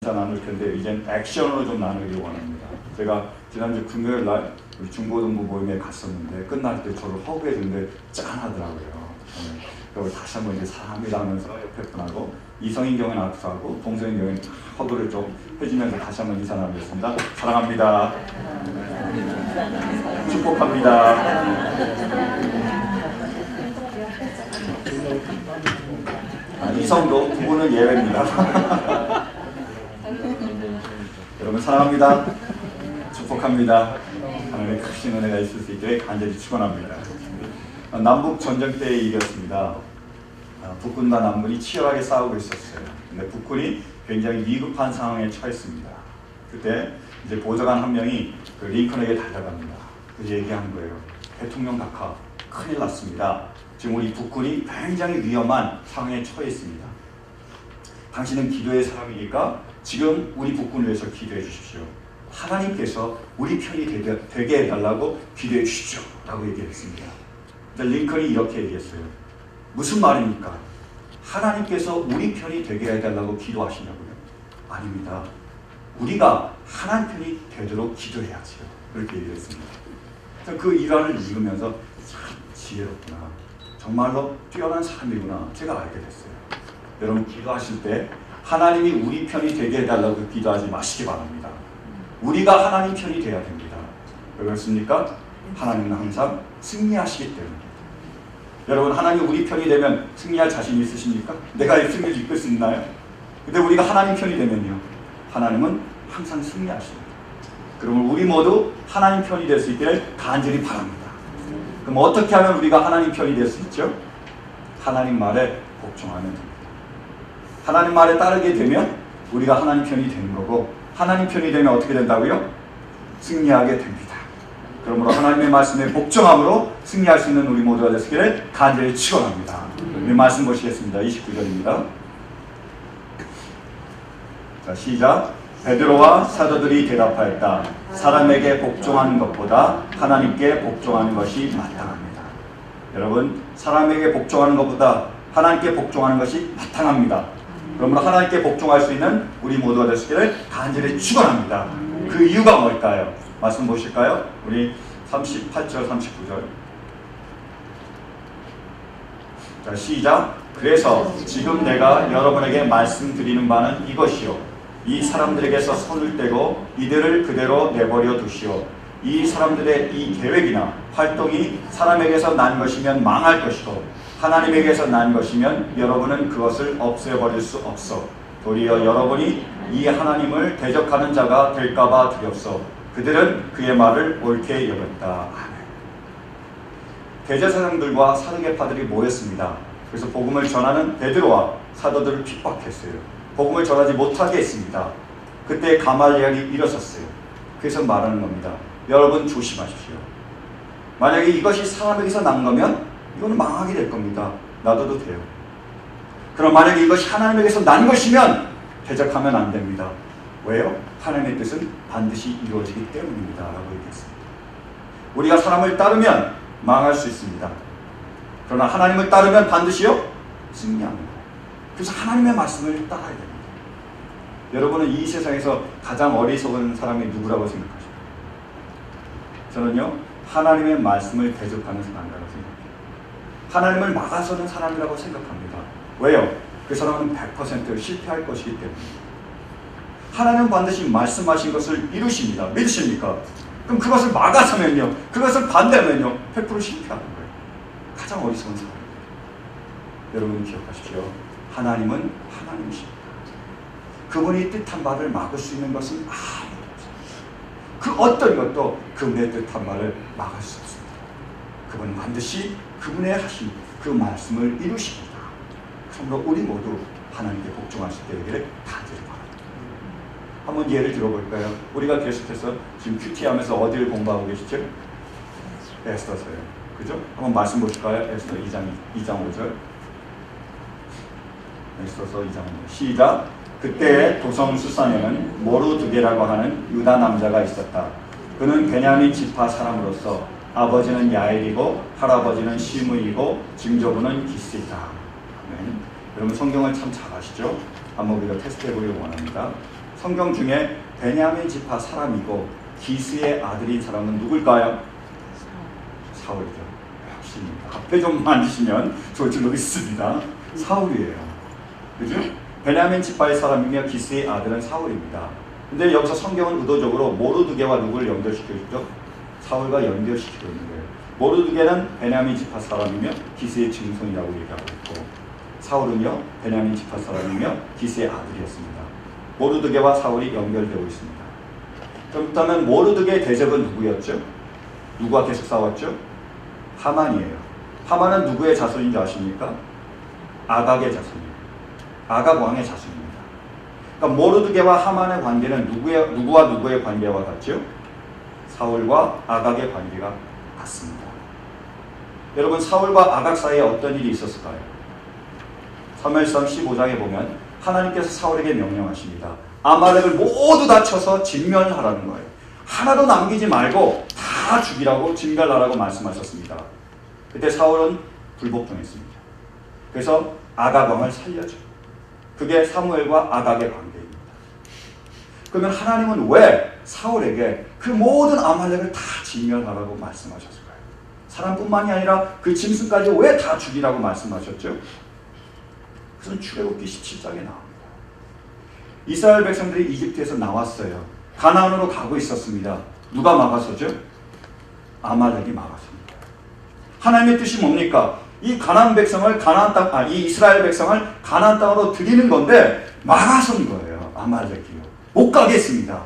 나눌 텐데 이젠 액션으로 좀 나누기를 원합니다. 제가 지난주 금요일 날 우리 중고등부 모임에 갔었는데 끝날 때 저를 허그해 주는데 짠하더라고요. 그리고 다시 한번 이제 사랑합니다 하면서 옆에 분하고 이성인 경우는 악수하고 동성인 경우는 허그를 좀 해주면서 다시 한번 인사 나누겠습니다. 사랑합니다. 축복합니다. 이성도 두 분은 예외입니다. 여러분 사랑합니다. 축복합니다. 하나님의 크신 은혜가 있을 수 있게 간절히 축원합니다. 남북 전쟁 때의 일이었습니다. 북군과 남군이 치열하게 싸우고 있었어요. 근데 북군이 굉장히 위급한 상황에 처했습니다. 그때 이제 보좌관 한 명이 그 링컨에게 달려갑니다. 그래서 얘기한 거예요. 대통령 각하, 큰일 났습니다. 지금 우리 북군이 굉장히 위험한 상황에 처해 있습니다. 당신은 기도의 사람이니까 지금 우리 북군을 위해서 기도해 주십시오. 하나님께서 우리 편이 되게 해달라고 기도해 주십시오. 라고 얘기했습니다. 링컨이 이렇게 얘기했어요. 무슨 말입니까? 하나님께서 우리 편이 되게 해달라고 기도하시냐고요? 아닙니다. 우리가 하나님 편이 되도록 기도해야지요. 그렇게 얘기했습니다. 그 일화를 읽으면서 참 지혜롭구나. 정말로 뛰어난 사람이구나. 제가 알게 됐어요. 여러분 기도하실 때 하나님이 우리 편이 되게 해달라고 기도하지 마시기 바랍니다. 우리가 하나님 편이 돼야 됩니다. 왜 그렇습니까? 하나님은 항상 승리하시기 때문입니다. 여러분 하나님 우리 편이 되면 승리할 자신 있으십니까? 내가 승리를 이끌 수 있나요? 근데 우리가 하나님 편이 되면요, 하나님은 항상 승리하십니다. 그러면 우리 모두 하나님 편이 될 수 있기를 간절히 바랍니다. 그럼 어떻게 하면 우리가 하나님 편이 될 수 있죠? 하나님 말에 복종하면 됩니다. 하나님 말에 따르게 되면 우리가 하나님 편이 되는 거고, 하나님 편이 되면 어떻게 된다고요? 승리하게 됩니다. 그러므로 하나님의 말씀에 복종함으로 승리할 수 있는 우리 모두가 되시기를 간절히 축원합니다. 우리 말씀 보시겠습니다. 29절입니다. 자, 시작. 베드로와 사도들이 대답하였다. 사람에게 복종하는 것보다 하나님께 복종하는 것이 마땅합니다. 여러분, 사람에게 복종하는 것보다 하나님께 복종하는 것이 마땅합니다. 그러므로 하나님께 복종할 수 있는 우리 모두가 되시기를 간절히 축원합니다. 그 이유가 뭘까요? 말씀 보실까요? 우리 38절, 39절. 자, 시작. 그래서 지금 내가 여러분에게 말씀드리는 바는 이것이요. 이 사람들에게서 손을 떼고 이들을 그대로 내버려 두시오. 이 사람들의 이 계획이나 활동이 사람에게서 난 것이면 망할 것이고 하나님에게서 난 것이면 여러분은 그것을 없애버릴 수 없어. 도리어 여러분이 이 하나님을 대적하는 자가 될까봐 두렵소. 그들은 그의 말을 옳게 여겼다. 아멘. 대제사장들과 사두개파들이 모였습니다. 그래서 복음을 전하는 베드로와 사도들을 핍박했어요. 복음을 전하지 못하게 했습니다. 그때 가말리엘이 일어섰어요. 그래서 말하는 겁니다. 여러분 조심하십시오. 만약에 이것이 사람에게서 난 거면 이거는 망하게 될 겁니다. 놔둬도 돼요. 그럼 만약에 이것이 하나님에게서 난 것이면 대적하면 안 됩니다. 왜요? 하나님의 뜻은 반드시 이루어지기 때문입니다. 라고 얘기했습니다. 우리가 사람을 따르면 망할 수 있습니다. 그러나 하나님을 따르면 반드시요? 승리합니다. 그래서 하나님의 말씀을 따라야 됩니다. 여러분은 이 세상에서 가장 어리석은 사람이 누구라고 생각하십니까? 저는요, 하나님의 말씀을 대적하는 사람이라고 생각해요. 하나님을 막아서는 사람이라고 생각합니다. 왜요? 그 사람은 100% 실패할 것이기 때문입니다. 하나님은 반드시 말씀하신 것을 이루십니다. 믿으십니까? 그럼 그것을 막아서면요, 그것을 반대하면요, 100% 실패하는 거예요. 가장 어리석은 사람입니다. 여러분 기억하십시오. 하나님은 하나님이십니다. 그분이 뜻한 바를 막을 수 있는 것은 아무도 없습니다. 그 어떤 것도 그분의 뜻한 바를 막을 수 없습니다. 그분은 반드시 그분의 하신 그 말씀을 이루십니다. 그러므로 우리 모두 하나님께 복종할 수 있게 되기를 간절히 바랍니다. 한번 예를 들어볼까요? 우리가 계속해서 지금 큐티하면서 어디를 공부하고 계시죠? 에스더서요. 그죠? 한번 말씀 보실까요? 에스더 2장 5절. 에스더서 2장 5절. 시작. 그때 도성 수산에는 모르드게라고 하는 유다 남자가 있었다. 그는 베냐민 지파 사람으로서 아버지는 야엘이고 할아버지는 시므이고 증조부는 기스이다. 여러분 성경을 참 잘 아시죠? 한번 우리가 테스트해 보기를 원합니다. 성경 중에 베냐민 지파 사람이고 기스의 아들인 사람은 누굴까요? 사울이죠. 역시 앞에 좀 만지시면 좋을 줄 믿습니다. 사울이에요. 그죠? 베냐민 지파의 사람이며 기스의 아들은 사울입니다. 근데 여기서 성경은 의도적으로 모르드게와 누구를 연결시켜주죠? 사울과 연결시키고 있는 거예요. 모르드게는 베냐민 지파 사람이며 기스의 증손이라고 얘기하고 있고, 사울은요 베냐민 지파 사람이며 기스의 아들이었습니다. 모르드게와 사울이 연결되고 있습니다. 그렇다면 모르드게의 대적은 누구였죠? 누구와 계속 싸웠죠? 하만이에요. 하만은 누구의 자손인지 아십니까? 아각의 자손이에요. 아각 왕의 자손입니다. 그러니까 모르드게와 하만의 관계는 누구와 누구의 관계와 같죠? 사울과 아각의 관계가 같습니다. 여러분, 사울과 아각 사이에 어떤 일이 있었을까요? 사무엘상 15장에 보면 하나님께서 사울에게 명령하십니다. 아말렉을 모두 다 쳐서 진멸하라는 거예요. 하나도 남기지 말고 다 죽이라고, 진멸하라고 말씀하셨습니다. 그때 사울은 불복종했습니다. 그래서 아각 왕을 살려줘. 그게 사무엘과 아각의 관계입니다. 그러면 하나님은 왜 사울에게 그 모든 아말렉을 다 진멸하라고 말씀하셨을까요? 사람뿐만이 아니라 그 짐승까지 왜 다 죽이라고 말씀하셨죠? 그것은 출애굽기 17장에 나옵니다. 이스라엘 백성들이 이집트에서 나왔어요. 가나안으로 가고 있었습니다. 누가 막아서죠? 아말렉이 막았습니다. 하나님의 뜻이 뭡니까? 이 가나안 백성을 이 이스라엘 백성을 가나안 땅으로 드리는 건데 막아선 거예요. 아말렉이요. 못 가게 했습니다.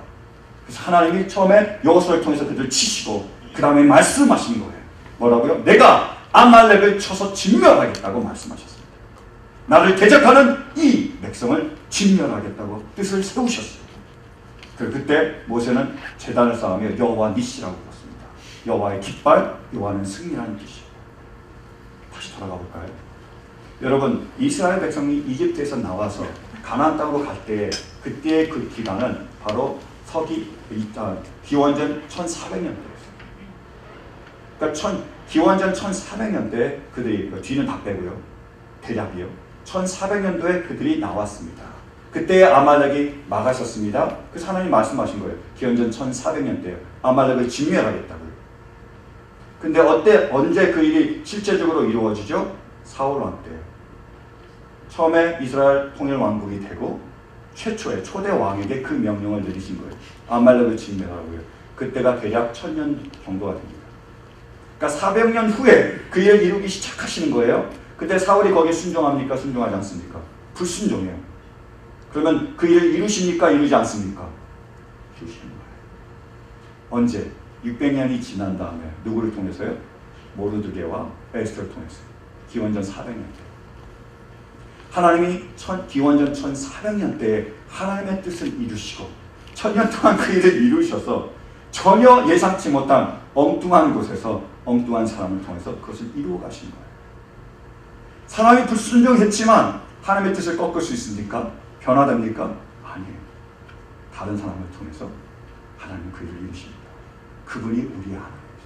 그래서 하나님이 처음에 여호수아를 통해서 그들을 치시고 그 다음에 말씀하신 거예요. 뭐라고요? 내가 아말렉을 쳐서 진멸하겠다고 말씀하셨습니다. 나를 대적하는 이 백성을 진멸하겠다고 뜻을 세우셨어요. 그때 모세는 제단을 쌓으며 여호와 니시라고 불렀습니다. 여호와의 깃발, 여호와는 승리라는 뜻이에요. 다시 돌아가 볼까요? 여러분, 이스라엘 백성이 이집트에서 나와서 가나안 땅으로 갈 때 그때의 그 기간은 바로 기원전 1400년대였어요. 그러니까 기원전 1400년대에 그들이, 뒤는 다 빼고요, 대략이요, 1400년도에 그들이 나왔습니다. 그때 아말렉이 막았었습니다. 그래서 하나님 말씀하신 거예요. 기원전 1400년대에 아말렉을 진멸하겠다고요. 근데 언제 그 일이 실제적으로 이루어지죠? 사울 왕 때요. 처음에 이스라엘 통일 왕국이 되고 최초의 초대 왕에게 그 명령을 내리신 거예요. 아말렉을 진멸하라고요. 그때가 대략 1000년 정도가 됩니다. 그러니까 400년 후에 그 일을 이루기 시작하시는 거예요. 그때 사울이 거기에 순종합니까? 순종하지 않습니까? 불순종해요. 그러면 그 일을 이루십니까? 이루지 않습니까? 이루시는 거예요. 언제? 600년이 지난 다음에 누구를 통해서요? 모르드게와 에스더를 통해서요. 기원전 400년 때. 하나님이 기원전 1400년대에 하나님의 뜻을 이루시고 1000년 동안 그 일을 이루셔서 전혀 예상치 못한 엉뚱한 곳에서 엉뚱한 사람을 통해서 그것을 이루어 가신 거예요. 사람이 불순종했지만 하나님의 뜻을 꺾을 수 있습니까? 변화됩니까? 아니에요. 다른 사람을 통해서 하나님은 그 일을 이루십니다. 그분이 우리의 하나님이죠.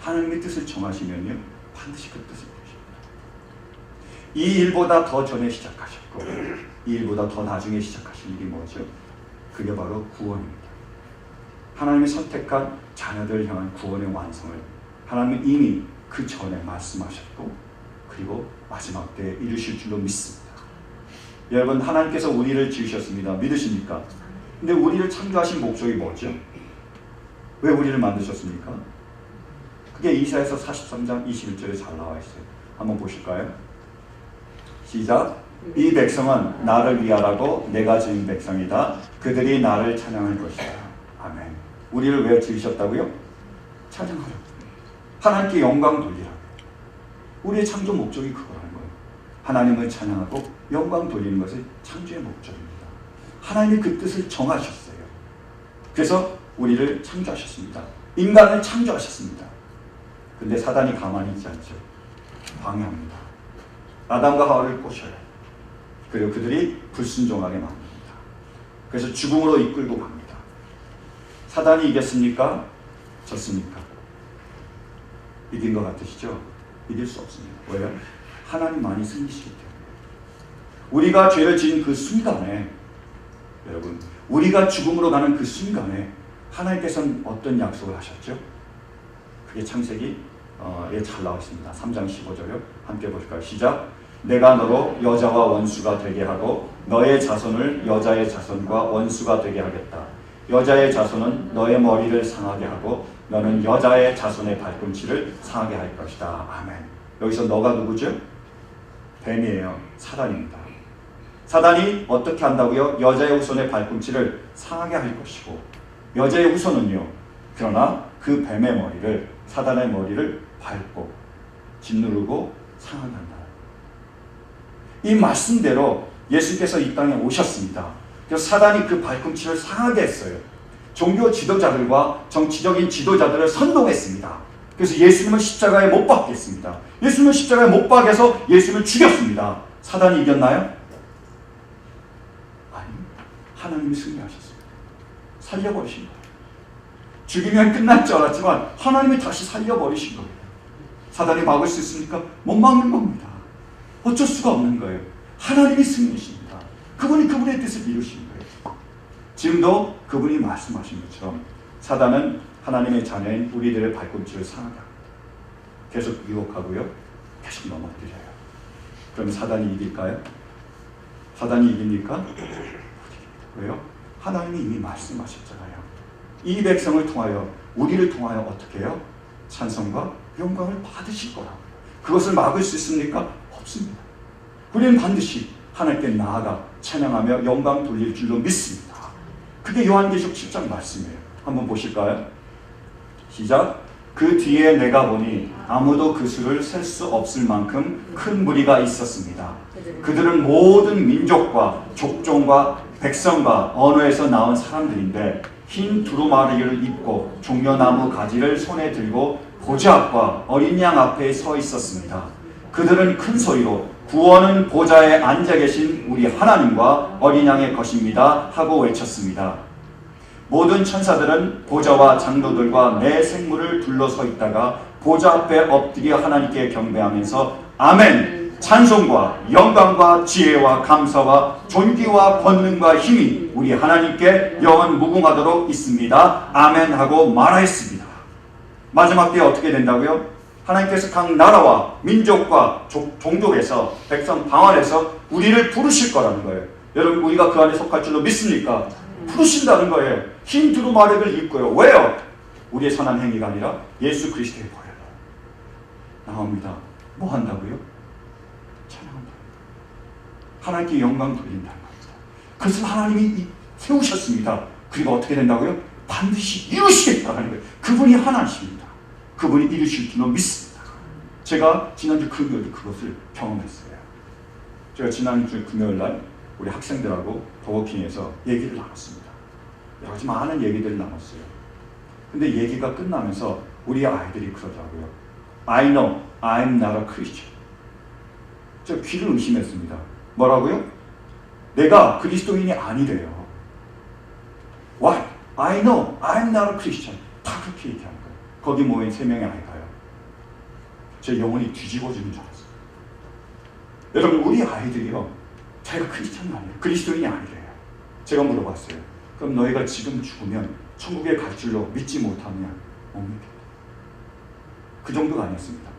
하나님의 뜻을 정하시면요, 반드시 그 뜻을 이루십니다. 이 일보다 더 전에 시작하셨고 이 일보다 더 나중에 시작하신 일이 뭐죠? 그게 바로 구원입니다. 하나님이 선택한 자녀들을 향한 구원의 완성을 하나님은 이미 그 전에 말씀하셨고 그리고 마지막 때에 이루실 줄로 믿습니다. 여러분, 하나님께서 우리를 지으셨습니다. 믿으십니까? 근데 우리를 창조하신 목적이 뭐죠? 왜 우리를 만드셨습니까? 그게 이사야서 43장 21절에 잘 나와 있어요. 한번 보실까요? 시작. 이 백성은 나를 위하라고 내가 지은 백성이다. 그들이 나를 찬양할 것이다. 아멘. 우리를 왜 지으셨다고요? 찬양하라고. 하나님께 영광 돌리라고. 우리의 창조 목적이 그거라는 거예요. 하나님을 찬양하고 영광 돌리는 것이 창조의 목적입니다. 하나님이 그 뜻을 정하셨어요. 그래서 우리를 창조하셨습니다. 인간을 창조하셨습니다. 근데 사단이 가만히 있지 않죠. 방해합니다. 아담과 하와를 꼬셔요. 그리고 그들이 불순종하게 만듭니다. 그래서 죽음으로 이끌고 갑니다. 사단이 이겼습니까? 졌습니까? 이긴 것 같으시죠? 이길 수 없습니다. 왜요? 하나님만이 승리시기 때문에. 우리가 죄를 지은 그 순간에 여러분, 우리가 죽음으로 가는 그 순간에 하나님께서는 어떤 약속을 하셨죠? 그게 창세기에 잘 나와 있습니다. 3장 15절요. 함께 볼까요? 시작. 내가 너로 여자와 원수가 되게 하고 너의 자손을 여자의 자손과 원수가 되게 하겠다. 여자의 자손은 너의 머리를 상하게 하고 너는 여자의 자손의 발꿈치를 상하게 할 것이다. 아멘. 여기서 너가 누구죠? 뱀이에요. 사단입니다. 사단이 어떻게 한다고요? 여자의 후손의 발꿈치를 상하게 할 것이고 여자의 후손은요. 그러나 그 뱀의 머리를 사단의 머리를 밟고 짓누르고 상하게 한다. 이 말씀대로 예수께서 이 땅에 오셨습니다. 그래서 사단이 그 발꿈치를 상하게 했어요. 종교 지도자들과 정치적인 지도자들을 선동했습니다. 그래서 예수님을 십자가에 못 박게 했습니다. 예수님을 십자가에 못 박아서 예수님을 죽였습니다. 사단이 이겼나요? 아니, 하나님이 승리하셨습니다. 살려버리신 거예요. 죽이면 끝날 줄 알았지만 하나님이 다시 살려버리신 거예요. 사단이 막을 수 있습니까? 못 막는 겁니다. 어쩔 수가 없는 거예요. 하나님이 승리십니다. 그분이 그분의 뜻을 이루신 거예요. 지금도 그분이 말씀하신 것처럼 사단은 하나님의 자녀인 우리들의 발꿈치를 상하게 합니다. 계속 유혹하고요. 계속 넘어뜨려요. 그럼 사단이 이길까요? 사단이 이깁니까? 왜요? 하나님이 이미 말씀하셨잖아요. 이 백성을 통하여 우리를 통하여 어떻게 해요? 찬송과 영광을 받으실 거라고요. 그것을 막을 수 있습니까? 없습니다. 우리는 반드시 하나님께 나아가 찬양하며 영광 돌릴 줄로 믿습니다. 그게 요한계시록 10장 말씀이에요. 한번 보실까요? 시작. 그 뒤에 내가 보니 아무도 그 수를 셀 수 없을 만큼 큰 무리가 있었습니다. 그들은 모든 민족과 족종과 백성과 언어에서 나온 사람들인데 흰 두루마리를 입고 종려나무 가지를 손에 들고 보좌 앞과 어린 양 앞에 서 있었습니다. 그들은 큰 소리로 구원은 보좌에 앉아 계신 우리 하나님과 어린 양의 것입니다 하고 외쳤습니다. 모든 천사들은 보좌와 장로들과 매 생물을 둘러서 있다가 보좌 앞에 엎드려 하나님께 경배하면서 아멘! 찬송과 영광과 지혜와 감사와 존귀와 권능과 힘이 우리 하나님께 영원 무궁하도록 있습니다. 아멘 하고 말하였습니다. 마지막 때에 어떻게 된다고요? 하나님께서 각 나라와 민족과 종족에서 백성 방언에서 우리를 부르실 거라는 거예요. 여러분 우리가 그 안에 속할 줄로 믿습니까? 부르신다는 거예요. 흰 두루마리를 입고요. 왜요? 우리의 선한 행위가 아니라 예수 그리스도의 보혈로 나옵니다. 뭐 한다고요? 찬양한다. 하나님께 영광 돌린다는 겁니다. 그것을 하나님이 세우셨습니다. 그리고 어떻게 된다고요? 반드시 이루시겠다는 거예요. 그분이 하나님입니다. 그분이 이루실 줄로 믿습니다. 제가 지난주 금요일 그것을 경험했어요. 제가 지난주 금요일날 우리 학생들하고 버거킹에서 얘기를 나눴습니다. 여러 가지 많은 얘기들을 나눴어요. 근데 얘기가 끝나면서 우리 아이들이 그러더라고요. I know I'm not a Christian. 저 귀를 의심했습니다. 뭐라고요? 내가 그리스도인이 아니래요. Why? I know I'm not a Christian. 다 그렇게 얘기하는 거예요. 거기 모인 3명의 아이가요. 제 영혼이 뒤집어지는 줄 알았어요. 여러분 우리 아이들이요. 자기가 크리스찬이 아니에요. 그리스도인이 아니래요. 제가 물어봤어요. 그럼 너희가 지금 죽으면 천국에 갈 줄로 믿지 못하느냐? 못 믿겠다. 그 정도가 아니었습니다.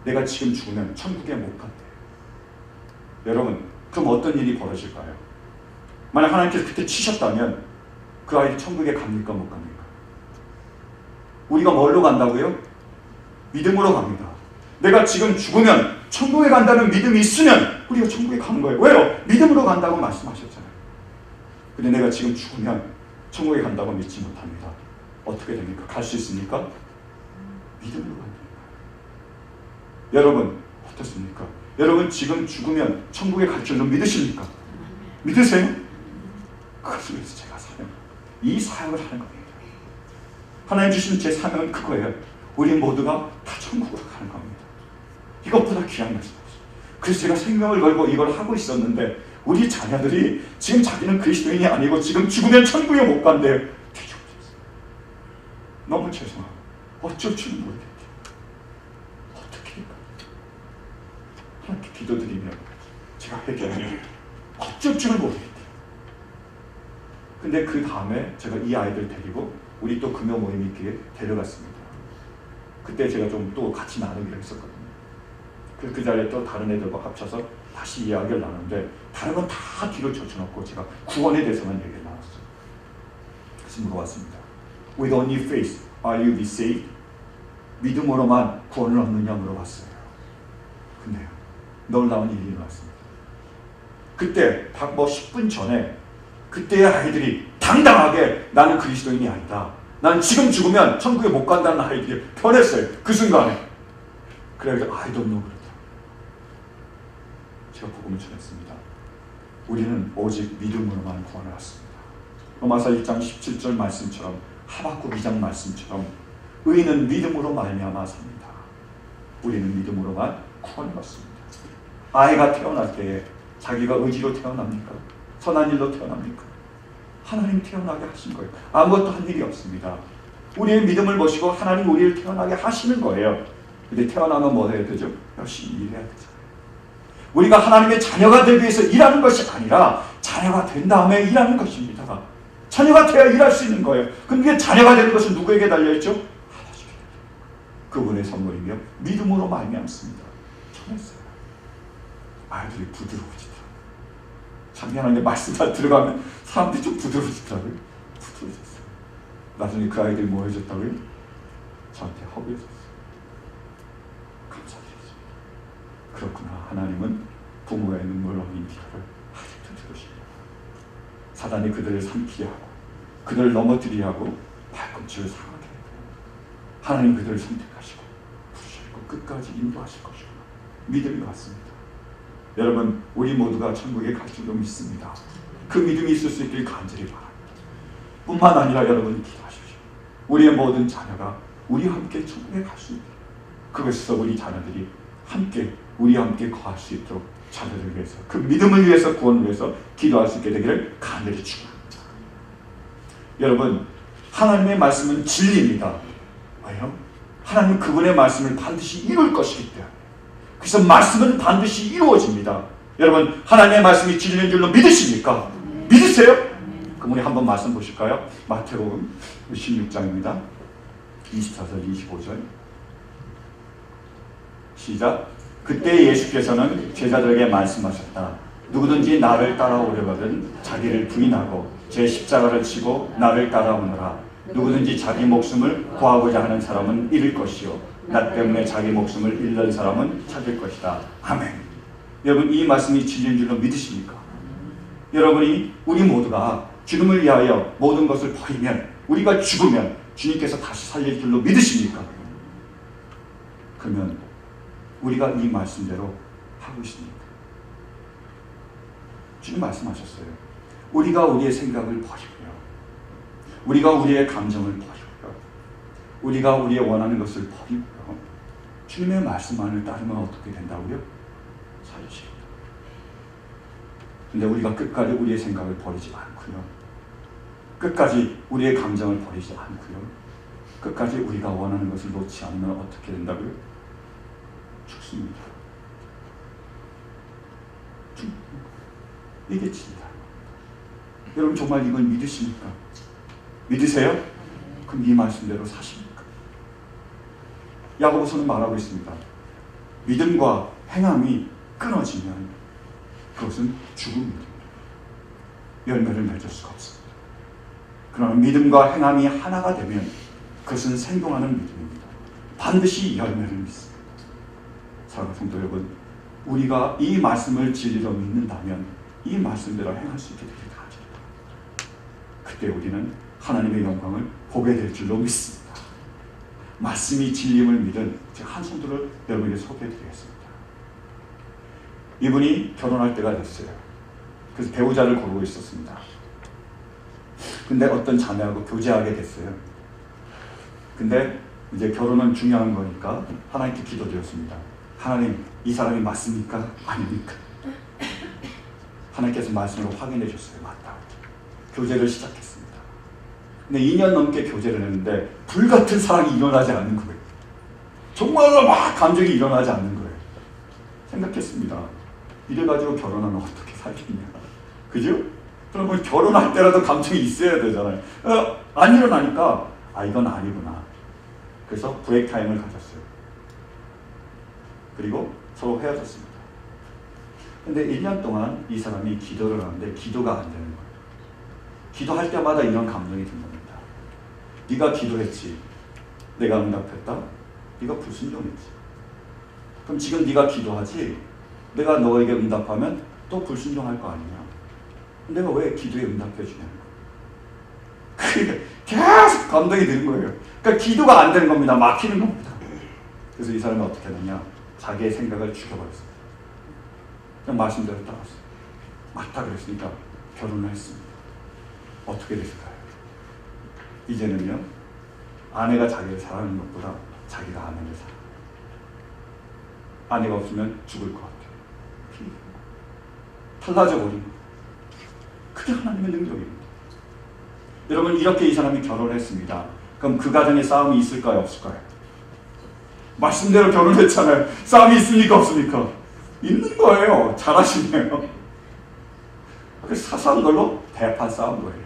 내가 지금 죽으면 천국에 못 간대요. 여러분 그럼 어떤 일이 벌어질까요? 만약 하나님께서 그때 치셨다면 그 아이들이 천국에 갑니까? 못 갑니까? 우리가 뭘로 간다고요? 믿음으로 갑니다. 내가 지금 죽으면 천국에 간다는 믿음이 있으면 우리가 천국에 가는 거예요. 왜요? 믿음으로 간다고 말씀하셨잖아요. 근데 내가 지금 죽으면 천국에 간다고 믿지 못합니다. 어떻게 됩니까? 갈 수 있습니까? 믿음으로 간다는 거예요. 여러분 어떻습니까? 여러분 지금 죽으면 천국에 갈 줄로 믿으십니까? 믿으세요? 그것을 위해서 제가 이 사역을 하는 겁니다. 하나님 주신 제 사명은 그거예요. 우리 모두가 다 천국으로 가는 겁니다. 이것보다 귀한 것이 없어요. 그래서 제가 생명을 걸고 이걸 하고 있었는데 우리 자녀들이 지금 자기는 그리스도인이 아니고 지금 죽으면 천국에 못 간대요. 되게 없었어요. 너무 죄송하고 어쩔 줄 모르겠어요. 어떻게 할까? 하나님께 기도드리며 제가 회개하며 어쩔 줄 모르겠어요. 근데 그 다음에 제가 이 아이들 데리고 우리 또 금요 모임 있기에 데려갔습니다. 그때 제가 좀 또 같이 나누기로 했었거든요. 그 자리에 또 다른 애들과 합쳐서 다시 이야기를 나누는데 다른 건 다 뒤로 젖혀놓고 제가 구원에 대해서만 얘기를 나눴어요. 그래서 물어봤습니다. With only faith are you be saved? 믿음으로만 구원을 얻느냐 물어봤어요. 근데요, 놀라운 일이 일어났습니다. 그때 뭐 10분 전에 그때의 아이들이 당당하게 나는 그리스도인이 아니다, 난 지금 죽으면 천국에 못 간다는 아이들이 변했어요. 그 순간에. 그래서 I don't know 그러더라고요. 제가 복음을 전했습니다. 우리는 오직 믿음으로만 구원을 얻습니다. 로마서 1장 17절 말씀처럼, 하박국 2장 말씀처럼 의인은 믿음으로 말미암아 삽니다. 우리는 믿음으로만 구원을 얻습니다. 아이가 태어날 때에 자기가 의지로 태어납니까? 선한 일로 태어납니까? 하나님 태어나게 하신 거예요. 아무것도 한 일이 없습니다. 우리의 믿음을 보시고 하나님 우리를 태어나게 하시는 거예요. 근데 태어나면 뭐 해야 되죠? 열심히 일해야 되잖아요. 우리가 하나님의 자녀가 되기 위해서 일하는 것이 아니라 자녀가 된 다음에 일하는 것입니다. 자녀가 되어야 일할 수 있는 거예요. 근데 자녀가 되는 것은 누구에게 달려있죠? 하나님께. 그분의 선물이며 믿음으로 말미암습니다. 전했어요. 아이들이 부드러워지더라고요. 참견하는데 말씀 다 들어가면 사람들이 좀 부드러워지더라고요. 부드러워졌어요. 나중에 그 아이들이 뭐 해줬다고요? 저한테 허브해줬어요. 감사드리죠. 그렇구나. 하나님은 부모의 눈물 흘린 기도를 아직도 들으십니다. 사단이 그들을 삼키게 하고 그들을 넘어뜨리게 하고 발꿈치를 상하게 해요. 하나님 그들을 선택하시고 부르시고 끝까지 인도하실 것이구나. 믿음이 왔습니다. 여러분, 우리 모두가 천국에 갈 줄로 믿습니다. 그 믿음이 있을 수 있길 간절히 바랍니다. 뿐만 아니라 여러분이 기도하십시오. 우리의 모든 자녀가 우리와 함께 천국에 갈 수 있도록, 그것에서 우리 자녀들이 함께 우리와 함께 거할 수 있도록 자녀들을 위해서, 그 믿음을 위해서, 구원을 위해서 기도할 수 있게 되기를 간절히 축원합니다. 여러분, 하나님의 말씀은 진리입니다. 왜요? 하나님 그분의 말씀을 반드시 이룰 것이기 때문에. 그래서 말씀은 반드시 이루어집니다. 여러분, 하나님의 말씀이 진리인 줄로 믿으십니까? 믿으세요? 그럼 우리 한번 말씀 보실까요? 마태복음 16장입니다. 24절 25절 시작. 그때 예수께서는 제자들에게 말씀하셨다. 누구든지 나를 따라오려거든 자기를 부인하고 제 십자가를 지고 나를 따라오너라. 누구든지 자기 목숨을 구하고자 하는 사람은 잃을 것이요 나 때문에 자기 목숨을 잃는 사람은 찾을 것이다. 아멘. 여러분, 이 말씀이 진리인 줄로 믿으십니까? 여러분이, 우리 모두가 주님을 위하여 모든 것을 버리면, 우리가 죽으면 주님께서 다시 살릴 줄로 믿으십니까? 그러면 우리가 이 말씀대로 하고 있습니까? 주님 말씀하셨어요. 우리가 우리의 생각을 버리고요, 우리가 우리의 감정을 버리고요, 우리가 우리의 원하는 것을 버리고요, 주님의 말씀만을 따르면 어떻게 된다고요? 살리십니다. 근데 우리가 끝까지 우리의 생각을 버리지 않고요, 끝까지 우리의 감정을 버리지 않고요, 끝까지 우리가 원하는 것을 놓지 않으면 어떻게 된다고요? 죽습니다. 이게 진리다. 여러분, 정말 이걸 믿으십니까? 믿으세요? 그럼 이 말씀대로 사십니까? 야고보서는 말하고 있습니다. 믿음과 행함이 끊어지면 그것은 죽음입니다. 열매를 맺을 수가 없습니다. 그러나 믿음과 행함이 하나가 되면 그것은 생동하는 믿음입니다. 반드시 열매를 믿습니다. 사랑하는 성도 여러분, 우리가 이 말씀을 진리로 믿는다면 이 말씀대로 행할 수 있게 되길 간절합니다. 그때 우리는 하나님의 영광을 보게 될 줄로 믿습니다. 말씀이 진리임을 믿은 제가 한 성도를 여러분에게 소개해드리겠습니다. 이분이 결혼할 때가 됐어요. 그래서 배우자를 고르고 있었습니다. 근데 어떤 자매하고 교제하게 됐어요. 근데 이제 결혼은 중요한 거니까 하나님께 기도드렸습니다. 하나님, 이 사람이 맞습니까? 아닙니까? 하나님께서 말씀으로 확인해 줬어요. 맞다. 교제를 시작했습니다. 근데 2년 넘게 교제를 했는데 불같은 사랑이 일어나지 않는 거예요. 정말로 막 감정이 일어나지 않는 거예요. 생각했습니다. 이래가지고 결혼하면 어떻게 살겠냐. 그죠? 그러면 결혼할 때라도 감정이 있어야 되잖아요. 안 일어나니까 이건 아니구나. 그래서 브레이크 타임을 가졌어요. 그리고 서로 헤어졌습니다. 근데 1년 동안 이 사람이 기도를 하는데 기도가 안 되는 거예요. 기도할 때마다 이런 감정이 든 겁니다. 네가 기도했지. 내가 응답했다. 네가 불순종했지. 그럼 지금 네가 기도하지. 내가 너에게 응답하면 또 불순종할 거 아니냐. 내가 왜 기도에 응답해 주냐는 거예요. 계속 감동이 드는 거예요. 그러니까 기도가 안 되는 겁니다. 막히는 겁니다. 그래서 이 사람이 어떻게 하느냐. 자기의 생각을 죽여버렸습니다. 그냥 말씀대로 따랐어요. 맞다 그랬으니까 결혼을 했습니다. 어떻게 됐을까요? 이제는요. 아내가 자기를 사랑하는 것보다 자기가 아내를 사랑해요. 아내가 없으면 죽을 것 같아요. 달라져 버린 거예요. 그게 하나님의 능력입니다. 여러분 이렇게 이 사람이 결혼을 했습니다. 그럼 그 가정에 싸움이 있을까요? 없을까요? 말씀대로 결혼했잖아요. 싸움이 있습니까? 없습니까? 있는 거예요. 잘하시네요. 그래서 사소한 걸로 대판 싸운 거예요.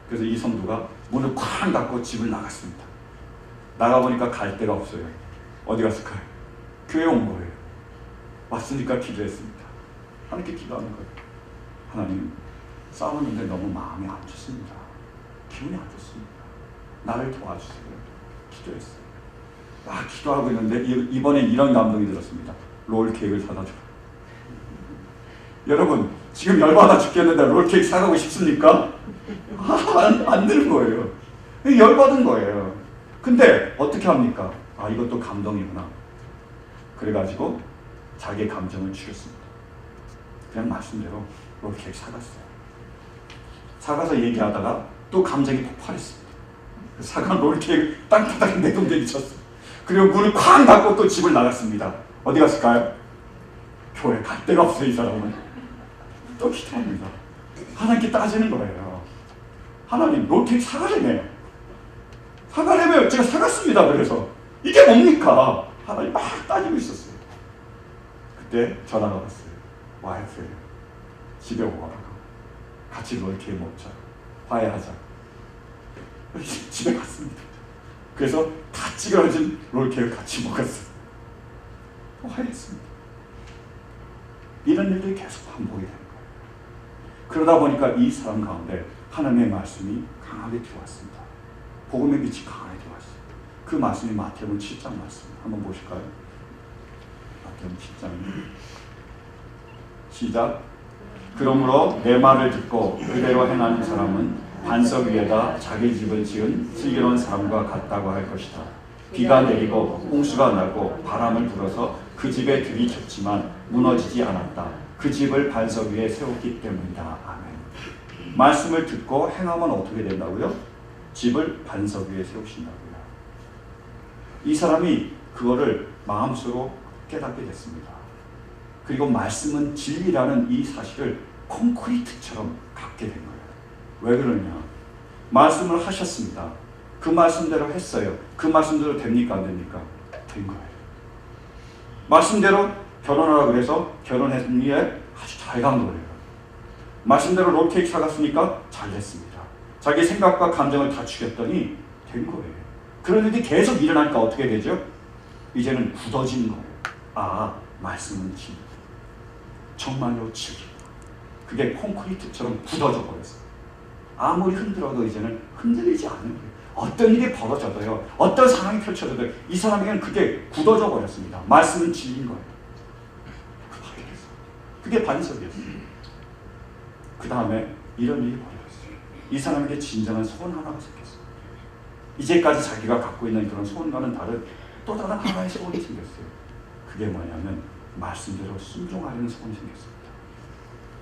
그래서 이 성도가 문을 쾅 닫고 집을 나갔습니다. 나가보니까 갈 데가 없어요. 어디 갔을까요? 교회 온 거예요. 왔으니까 기도했습니다. 하나님께 기도하는 거예요. 하나님, 싸우는데 너무 마음이 안 좋습니다. 기분이 안 좋습니다. 나를 도와주세요. 기도했어요. 기도하고 있는데 이번엔 이런 감동이 들었습니다. 롤케이크를 사다 줘. 여러분 지금 열받아 죽겠는데 롤케이크 사가고 싶습니까? 안 되는 거예요. 열받은 거예요. 근데 어떻게 합니까? 이것도 감동이구나. 그래가지고 자기의 감정을 죽였습니다. 그냥 말씀대로 롤케이크 사갔어요. 사가서 얘기하다가 또 감정이 폭발했습니다. 사간 롤케이크 땅바닥에 내동댕이 쳤어요. 그리고 문을 쾅 닫고 또 집을 나갔습니다. 어디 갔을까요? 교회 갈 데가 없어요. 이 사람은 또 기도합니다. 하나님께 따지는 거예요. 하나님 롤케이크 사가래매요. 사가래매요. 제가 사갔습니다. 그래서 이게 뭡니까? 하나님 막 따지고 있었어요. 그때 전화가 왔어요. 와이프예요. 집에 오라고. 같이 롤케이크 먹자. 화해하자. 집에 갔습니다. 그래서 다 찌그러진 롤케이크 같이 먹었어요. 화해했습니다. 이런 일들이 계속 반복이 되는 거예요. 그러다 보니까 이 사람 가운데 하나님의 말씀이 강하게 들어왔습니다. 복음의 빛이 강하게 들어왔어요. 그 말씀이 마태복음 7장 말씀 한번 보실까요? 마태복음 7장 시작. 그러므로 내 말을 듣고 그대로 행하는 사람은 반석 위에다 자기 집을 지은 슬기로운 사람과 같다고 할 것이다. 비가 내리고 홍수가 나고 바람을 불어서 그 집에 들이쳤지만 무너지지 않았다. 그 집을 반석 위에 세웠기 때문이다. 아멘. 말씀을 듣고 행하면 어떻게 된다고요? 집을 반석 위에 세우신다고요. 이 사람이 그거를 마음속으로 깨닫게 됐습니다. 그리고 말씀은 진리라는 이 사실을 콘크리트처럼 갖게 된 거예요. 왜 그러냐? 말씀을 하셨습니다. 그 말씀대로 했어요. 그 말씀대로 됩니까? 안 됩니까? 된 거예요. 말씀대로 결혼하라 그래서 결혼했는데 아주 잘 간 거예요. 말씀대로 롤케이크 사갔으니까 잘 됐습니다. 자기 생각과 감정을 다 죽였더니 된 거예요. 그런 일이 계속 일어나니까 어떻게 되죠? 이제는 굳어진 거예요. 말씀은 진리. 정말로 진리. 그게 콘크리트처럼 굳어져 버렸어요. 아무리 흔들어도 이제는 흔들리지 않는 거예요. 어떤 일이 벌어져도요. 어떤 상황이 펼쳐져도 이 사람에게는 그게 굳어져 버렸습니다. 말씀은 진리인 거예요. 그게 반석이었어요. 그 다음에 이런 일이 벌어졌어요. 이 사람에게 진정한 소원 하나가 생겼어요. 이제까지 자기가 갖고 있는 그런 소원과는 다른 또 다른 하나의 소원이 생겼어요. 그게 뭐냐면 말씀대로 순종하려는 소원이 생겼습니다.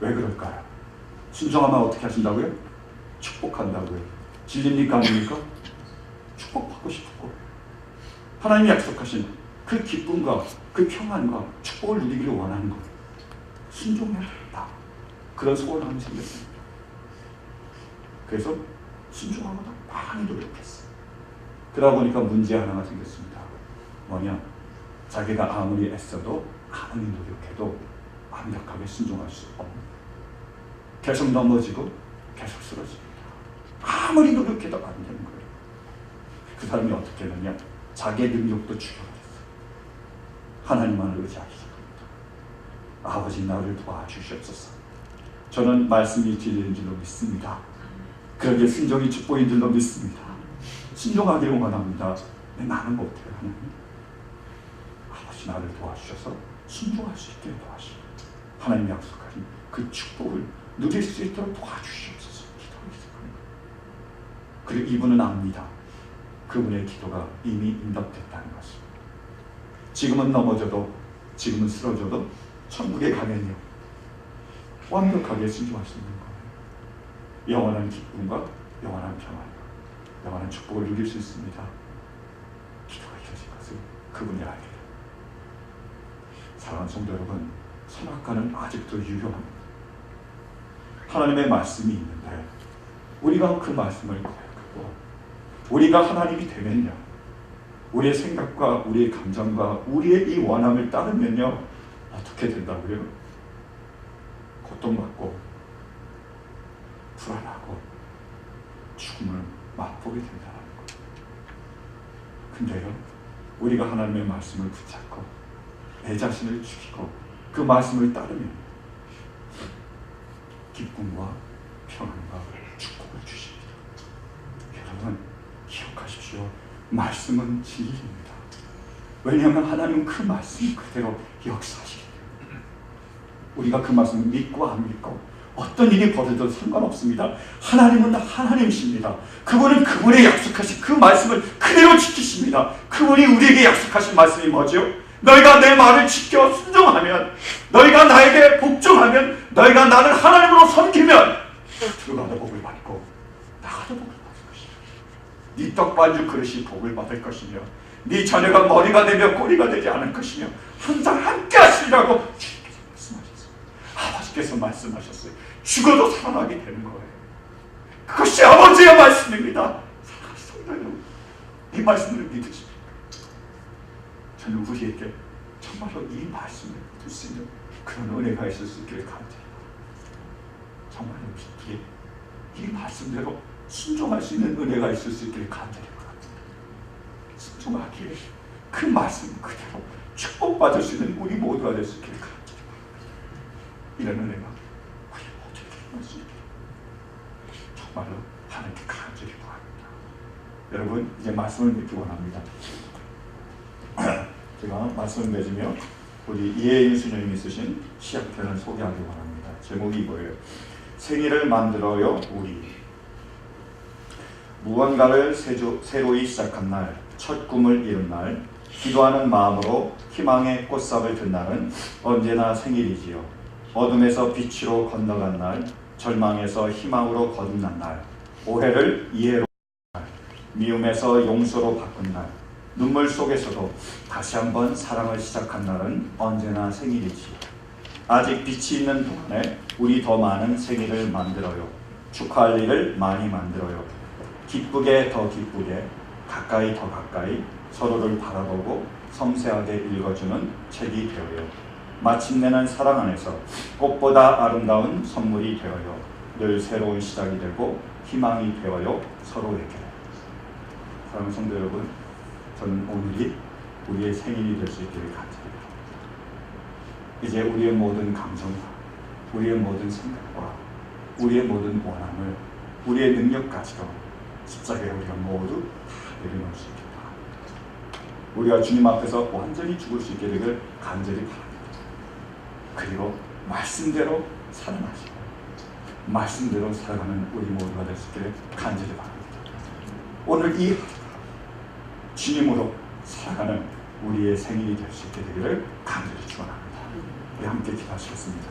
왜 그럴까요? 순종하면 어떻게 하신다고요? 축복한다고요. 진리입니까? 아닙니까? 축복받고 싶은 거예요. 하나님이 약속하신 그 기쁨과 그 평안과 축복을 누리기를 원하는 거예요. 순종해야 된다. 그런 소원함이 생겼습니다. 그래서 순종하고도 많이 노력했어요. 그러다 보니까 문제 하나가 생겼습니다. 뭐냐? 자기가 아무리 애써도 아무리 노력해도 완벽하게 순종할 수 없는. 계속 넘어지고 계속 쓰러집니다. 아무리 노력해도 안 되는 거예요. 그 사람이 어떻게 했느냐? 자기의 능력도 죽여버렸어요. 하나님만을 의지하기 시작합니다. 아버지, 나를 도와주시옵소서. 저는 말씀이 진리인 줄로 믿습니다. 그러기에 순종이 축복인 줄로 믿습니다. 순종하기를 원합니다. 나는 못해요. 하나님, 아버지, 나를 도와주셔서 순종할 수 있게 도와주시고 하나님 약속하신 그 축복을 누릴 수 있도록 도와주시옵소서. 기도하기 시작합니다. 그리고 이분은 압니다. 그분의 기도가 이미 응답됐다는 것을. 지금은 넘어져도, 지금은 쓰러져도 천국에 가면요, 완벽하게 순종할 수 있는 거예요. 영원한 기쁨과 영원한 평안과 영원한 축복을 누릴 수 있습니다. 기도가 이루어진 것을 그분이 알게 돼요. 사랑하는 성도 여러분, 선악과는 아직도 유효합니다. 하나님의 말씀이 있는데 우리가 그 말씀을 고백하고 우리가 하나님이 되면요, 우리의 생각과 우리의 감정과 우리의 이 원함을 따르면요, 어떻게 된다고요? 고통받고 불안하고 죽음을 맛보게 된다는 것. 근데요, 우리가 하나님의 말씀을 붙잡고 내 자신을 죽이고 그 말씀을 따르면 기쁨과 평안과 축복을 주십니다. 여러분, 기억하십시오. 말씀은 진리입니다. 왜냐하면 하나님은 그 말씀 그대로 역사하시기 때문에 우리가 그 말씀을 믿고 안 믿고 어떤 일이 벌어져도 상관없습니다. 하나님은 하나님이십니다. 그분은 그분의 약속하신 그 말씀을 그대로 지키십니다. 그분이 우리에게 약속하신 말씀이 뭐죠? 너희가 내 말을 지켜 순종하면, 너희가 나에게 복종하면, 너희가 나를 하나님으로 섬기면 들어가도 복을 받고 나가도 복을 받을 것이며, 네 떡반죽 그릇이 복을 받을 것이며, 네 자녀가 머리가 되며 꼬리가 되지 않을 것이며 항상 함께 하시리라고 주님께서 말씀하셨어요. 아버지께서 말씀하셨어요. 죽어도 살아나게 되는 거예요. 그것이 아버지의 말씀입니다. 사랑하는 성도 여러분, 이 말씀을 믿으십니까? 저는 우리에게 정말로 이 말씀을 믿을 수 있는 그런 은혜가 있을 수 있기를 간절히 정말로 우리에게 이 말씀대로 순종할 수 있는 은혜가 있을 수 있기를 간절히 바랍니다. 순종하기에 그 말씀 그대로 축복받을 수 있는 우리 모두가 될 수 있기를 간절히 바랍니다. 이런 은혜가 우리 모두에게 임할 수 있기를 정말로 하나님께 간절히 바랍니다. 여러분, 이제 말씀을 믿기 원합니다. 제가 말씀을 맺으며 우리 이혜인 수녀님이 쓰신 시학편을 소개하기 원합니다. 제목이 이거예요. 생일을 만들어요 우리. 무언가를 새로이 시작한 날, 첫 꿈을 이룬 날, 기도하는 마음으로 희망의 꽃삽을 든 날은 언제나 생일이지요. 어둠에서 빛으로 건너간 날, 절망에서 희망으로 거듭난 날, 오해를 이해로 날, 미움에서 용서로 바꾼 날, 눈물 속에서도 다시 한번 사랑을 시작한 날은 언제나 생일이지요. 아직 빛이 있는 동안에 우리 더 많은 생일을 만들어요. 축하할 일을 많이 만들어요. 기쁘게 더 기쁘게, 가까이 더 가까이 서로를 바라보고 섬세하게 읽어주는 책이 되어요. 마침내는 사랑 안에서 꽃보다 아름다운 선물이 되어요. 늘 새로운 시작이 되고 희망이 되어요 서로에게. 사랑하는 성도 여러분, 저는 오늘이 우리의 생일이 될 수 있기를 간절히 바랍니다. 이제 우리의 모든 감정과 우리의 모든 생각과 우리의 모든 원함을, 우리의 능력까지도 십자가에 우리가 모두 다 내려놓을 수 있기를 바랍니다. 우리가 주님 앞에서 완전히 죽을 수 있게 되기를 간절히 바랍니다. 그리고 말씀대로 살아나시고 말씀대로 살아가는 우리 모두가 될 수 있기를 간절히 바랍니다. 오늘 이 주님으로 살아가는 우리의 생일이 될 수 있게 되기를 간절히 축원합니다. 우리 함께 기도하시겠습니다.